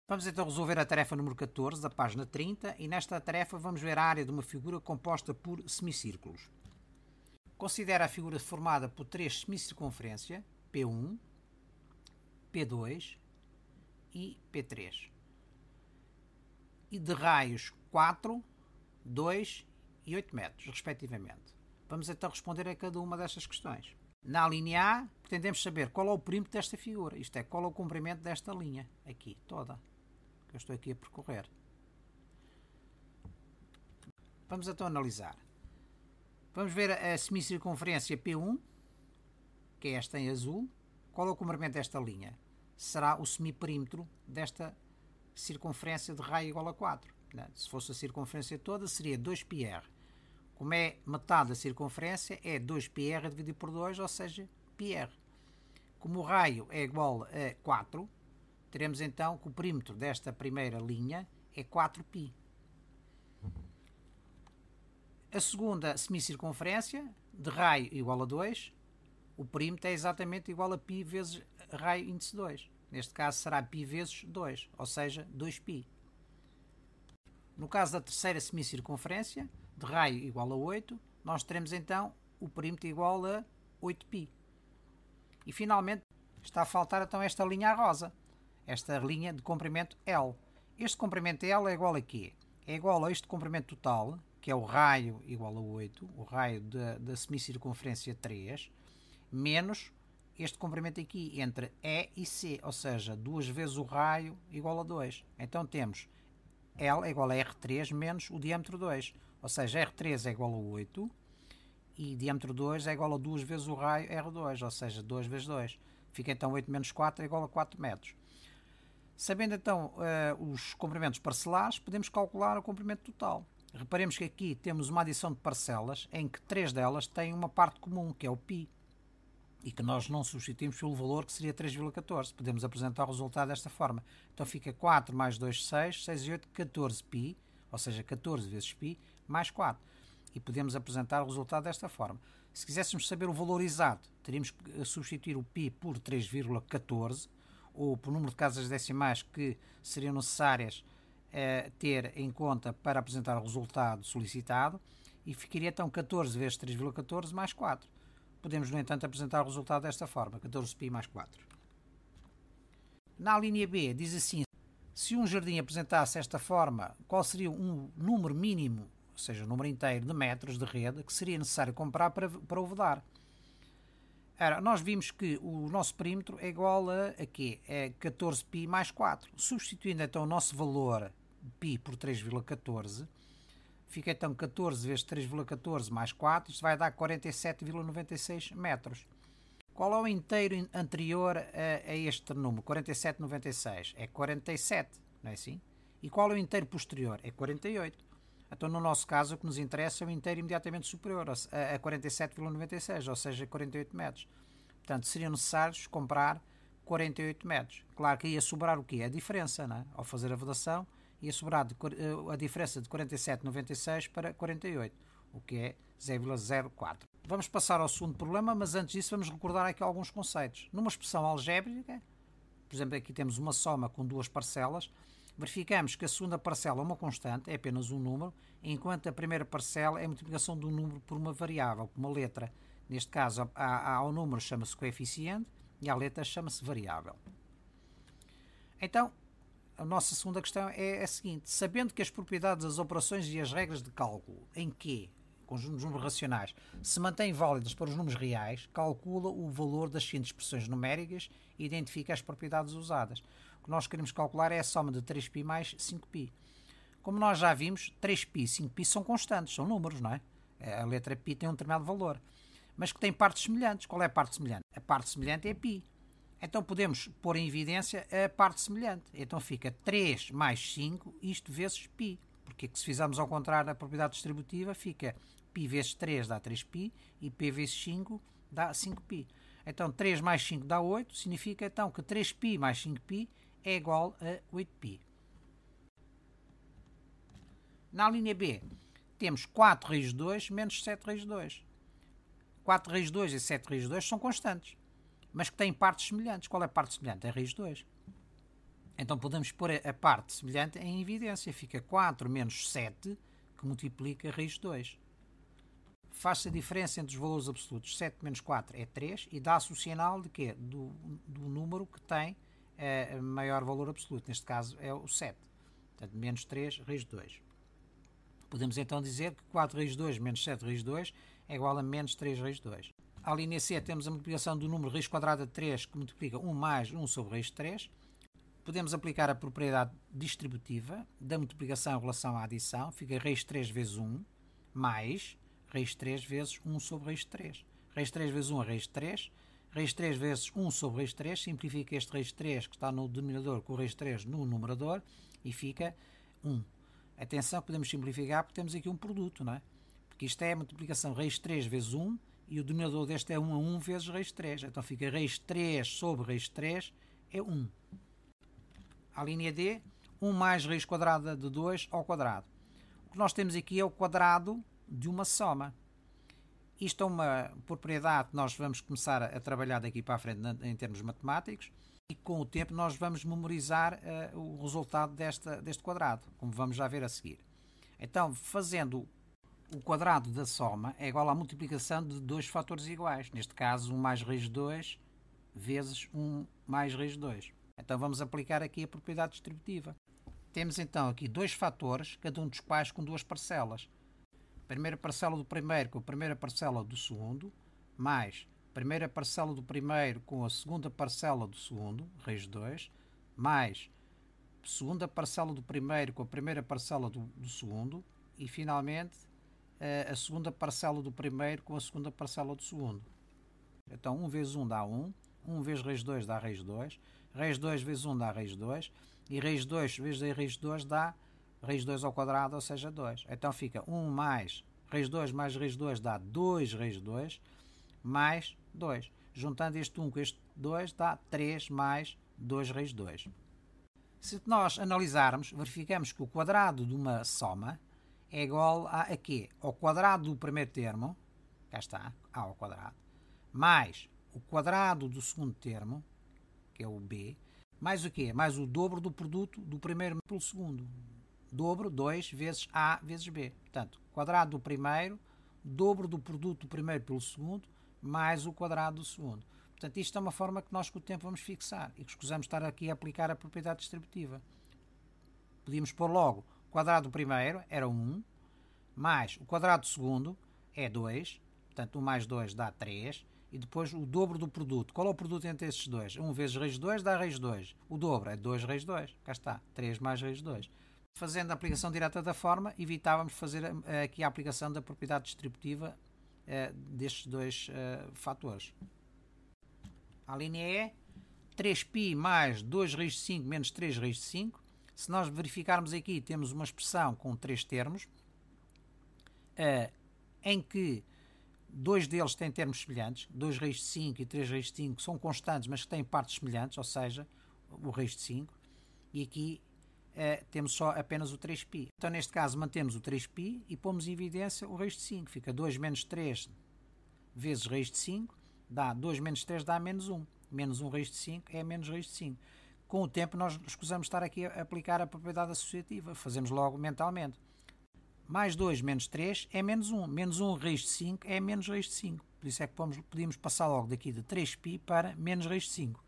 Vamos então resolver a tarefa número 14 da página 30 e nesta tarefa vamos ver a área de uma figura composta por semicírculos. Considera a figura formada por três semicircunferência, P1, P2 e P3. E de raios 4, 2 e 8 metros, respectivamente. Vamos então responder a cada uma destas questões. Na linha A, pretendemos saber qual é o perímetro desta figura, isto é, qual é o comprimento desta linha, aqui, toda, que eu estou aqui a percorrer. Vamos então analisar. Vamos ver a semicircunferência P1, que é esta em azul. Qual é o comprimento desta linha? Será o semiperímetro desta circunferência de raio igual a 4. Se fosse a circunferência toda, seria 2πr. Como é metade da circunferência, é 2πr dividido por 2, ou seja, πr. Como o raio é igual a 4, teremos então que o perímetro desta primeira linha é 4π. A segunda semicircunferência, de raio igual a 2, o perímetro é exatamente igual a π vezes raio índice 2. Neste caso será π vezes 2, ou seja, 2π. No caso da terceira semicircunferência, de raio igual a 8, nós teremos então o perímetro igual a 8π. E finalmente está a faltar então esta linha rosa, esta linha de comprimento L. Este comprimento L é igual a quê? É igual a este comprimento total, que é o raio igual a 8, o raio da semicircunferência 3, menos este comprimento aqui entre E e C, ou seja, 2 vezes o raio igual a 2. Então temos L é igual a R3 menos o diâmetro 2, ou seja, R3 é igual a 8 e diâmetro 2 é igual a 2 vezes o raio R2, ou seja, 2 vezes 2. Fica então 8 menos 4 é igual a 4 metros. Sabendo então os comprimentos parcelares, podemos calcular o comprimento total. Reparemos que aqui temos uma adição de parcelas em que 3 delas têm uma parte comum, que é o π, e que nós não substituímos pelo valor que seria 3,14. Podemos apresentar o resultado desta forma. Então fica 4 mais 2, 6, 6 e 8, 14π, ou seja, 14 vezes π, mais 4. E podemos apresentar o resultado desta forma. Se quiséssemos saber o valor exato, teríamos que substituir o π por 3,14, ou por número de casas decimais que seriam necessárias ter em conta para apresentar o resultado solicitado, e ficaria então 14 vezes 3,14 mais 4. Podemos, no entanto, apresentar o resultado desta forma, 14π mais 4. Na linha B, diz assim, se um jardim apresentasse esta forma, qual seria um número mínimo, ou seja, um número inteiro de metros de rede, que seria necessário comprar para o vedar? Ora, nós vimos que o nosso perímetro é igual a quê? É 14π mais 4. Substituindo então o nosso valor π por 3,14, fica então 14 vezes 3,14 mais 4, isto vai dar 47,96 metros. Qual é o inteiro anterior a este número, 47,96? É 47, não é assim? E qual é o inteiro posterior? É 48. Então, no nosso caso, o que nos interessa é o inteiro imediatamente superior a 47,96, ou seja, 48 metros. Portanto, seriam necessários comprar 48 metros. Claro que ia sobrar o quê? A diferença, não é? Ao fazer a vedação, ia sobrar a diferença de 47,96 para 48, o que é 0,04. Vamos passar ao segundo problema, mas antes disso vamos recordar aqui alguns conceitos. Numa expressão algébrica, por exemplo, aqui temos uma soma com duas parcelas, verificamos que a segunda parcela é uma constante, é apenas um número, enquanto a primeira parcela é a multiplicação do número por uma variável, por uma letra. Neste caso, ao número chama-se coeficiente e à letra chama-se variável. Então, a nossa segunda questão é a seguinte: sabendo que as propriedades das operações e as regras de cálculo em Q, conjuntos de números racionais, se mantêm válidas para os números reais, calcula o valor das seguintes expressões numéricas e identifica as propriedades usadas. O que nós queremos calcular é a soma de 3π mais 5π. Como nós já vimos, 3π e 5π são constantes, são números, não é? A letra π tem um determinado valor, mas que tem partes semelhantes. Qual é a parte semelhante? A parte semelhante é π. Então podemos pôr em evidência a parte semelhante. Então fica 3 mais 5, isto vezes π. Porque se fizermos ao contrário a propriedade distributiva, fica π vezes 3 dá 3π e π vezes 5 dá 5π. Então 3 mais 5 dá 8, significa então que 3π mais 5π é igual a 8π. Na linha B, temos 4 raiz de 2 menos 7 raiz de 2. 4 raiz de 2 e 7 raiz de 2 são constantes, mas que têm partes semelhantes. Qual é a parte semelhante? É a raiz de 2. Então podemos pôr a parte semelhante em evidência. Fica 4 menos 7, que multiplica raiz de 2. Faz-se a diferença entre os valores absolutos. 7 menos 4 é 3 e dá-se o sinal de quê? Do número que tem maior valor absoluto. Neste caso é o 7. Portanto, menos 3 raiz de 2. Podemos então dizer que 4 raiz de 2 menos 7 raiz de 2 é igual a menos 3 raiz de 2. À linha C temos a multiplicação do número raiz quadrada de 3, que multiplica 1 mais 1 sobre raiz de 3. Podemos aplicar a propriedade distributiva da multiplicação em relação à adição. Fica raiz de 3 vezes 1 mais raiz de 3 vezes 1 sobre raiz de 3. Raiz de 3 vezes 1 é raiz de 3. Raiz de 3 vezes 1 sobre raiz de 3 simplifica este raiz de 3 que está no denominador com o raiz de 3 no numerador e fica 1. Atenção, podemos simplificar porque temos aqui um produto, não é? Porque isto é a multiplicação raiz de 3 vezes 1 e o denominador deste é 1 a 1 vezes raiz de 3. Então fica raiz de 3 sobre raiz de 3 é 1. À linha D, 1 mais raiz quadrada de 2 ao quadrado. O que nós temos aqui é o quadrado de uma soma. Isto é uma propriedade que nós vamos começar a trabalhar daqui para a frente em termos matemáticos e com o tempo nós vamos memorizar o resultado deste quadrado, como vamos já ver a seguir. Então, fazendo o quadrado da soma é igual à multiplicação de dois fatores iguais. Neste caso, 1 mais raiz de 2 vezes 1 mais raiz de 2. Então vamos aplicar aqui a propriedade distributiva. Temos então aqui dois fatores, cada um dos quais com duas parcelas. Primeira parcela do primeiro com a primeira parcela do segundo, mais primeira parcela do primeiro com a segunda parcela do segundo, raiz de 2, mais segunda parcela do primeiro com a primeira parcela do segundo e, finalmente, a segunda parcela do primeiro com a segunda parcela do segundo. Então, 1 vezes 1 dá 1, 1 vezes raiz de 2 dá raiz de 2, raiz de 2 vezes 1 dá raiz de 2, e raiz de 2 vezes a raiz de 2 dá raiz de 2 ao quadrado, ou seja, 2. Então fica 1 mais raiz de 2 mais raiz de 2 dá 2 raiz de 2, mais 2. Juntando este 1 com este 2 dá 3 mais 2 raiz de 2. Se nós analisarmos, verificamos que o quadrado de uma soma é igual a quê? Ao quadrado do primeiro termo, cá está, A ao quadrado, mais o quadrado do segundo termo, que é o B, mais o quê? Mais o dobro do produto do primeiro pelo segundo. Dobro, 2 vezes A vezes B. Portanto, quadrado do primeiro, dobro do produto do primeiro pelo segundo, mais o quadrado do segundo. Portanto, isto é uma forma que nós com o tempo vamos fixar e que escusamos estar aqui a aplicar a propriedade distributiva. Podíamos pôr logo o quadrado do primeiro era 1, mais o quadrado do segundo é 2, portanto 1 mais 2 dá 3, e depois o dobro do produto. Qual é o produto entre estes dois? 1 vezes raiz de 2 dá raiz de 2. O dobro é 2 raiz de 2. Cá está, 3 mais raiz de 2. Fazendo a aplicação direta da forma, evitávamos fazer aqui a aplicação da propriedade distributiva destes dois fatores. A linha E, 3π mais 2 raiz de 5 menos 3 raiz de 5. Se nós verificarmos aqui, temos uma expressão com 3 termos, em que dois deles têm termos semelhantes, 2 raiz de 5 e 3 raiz de 5 são constantes, mas que têm partes semelhantes, ou seja, o raiz de 5, e aqui temos só apenas o 3π. Então, neste caso, mantemos o 3π e pomos em evidência o raiz de 5. Fica 2 menos 3 vezes raiz de 5, dá 2 menos 3 dá menos 1. Menos 1 raiz de 5 é menos raiz de 5. Com o tempo, nós escusamos estar aqui a aplicar a propriedade associativa. Fazemos logo mentalmente. Mais 2 menos 3 é menos 1. Menos 1 raiz de 5 é menos raiz de 5. Por isso é que podíamos passar logo daqui de 3π para menos raiz de 5.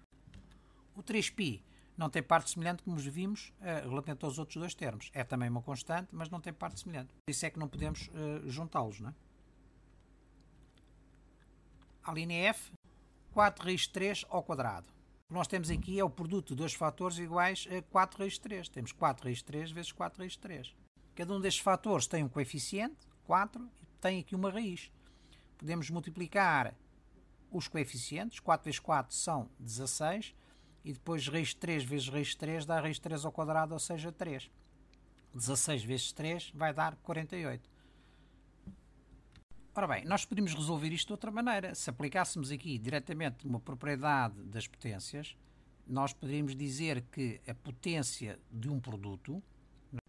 O 3π não tem parte semelhante, como vimos, relativamente aos outros dois termos. É também uma constante, mas não tem parte semelhante. Por isso é que não podemos juntá-los, não é? A linha F, 4 raiz de 3 ao quadrado. O que nós temos aqui é o produto de dois fatores iguais a 4 raiz de 3. Temos 4 raiz de 3 vezes 4 raiz de 3. Cada um destes fatores tem um coeficiente, 4, e tem aqui uma raiz. Podemos multiplicar os coeficientes. 4 vezes 4 são 16. E depois raiz de 3 vezes raiz de 3 dá raiz de 3 ao quadrado, ou seja, 3. 16 vezes 3 vai dar 48. Ora bem, nós podemos resolver isto de outra maneira. Se aplicássemos aqui diretamente uma propriedade das potências, nós poderíamos dizer que a potência de um produto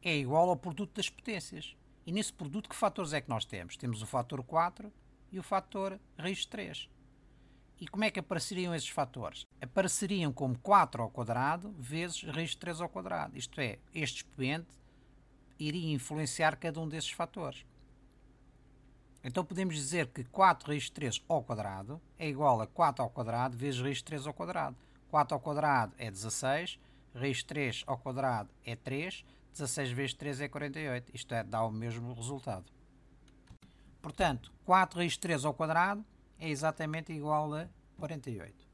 é igual ao produto das potências. E nesse produto, que fatores é que nós temos? Temos o fator 4 e o fator raiz de 3. E como é que apareceriam esses fatores? Apareceriam como 4 ao quadrado vezes raiz de 3 ao quadrado. Isto é, este expoente iria influenciar cada um desses fatores. Então podemos dizer que 4 raiz de 3 ao quadrado é igual a 4 ao quadrado vezes raiz de 3 ao quadrado. 4 ao quadrado é 16, raiz de 3 ao quadrado é 3, 16 vezes 3 é 48. Isto é, dá o mesmo resultado. Portanto, 4 raiz de 3 ao quadrado é exatamente igual a 48.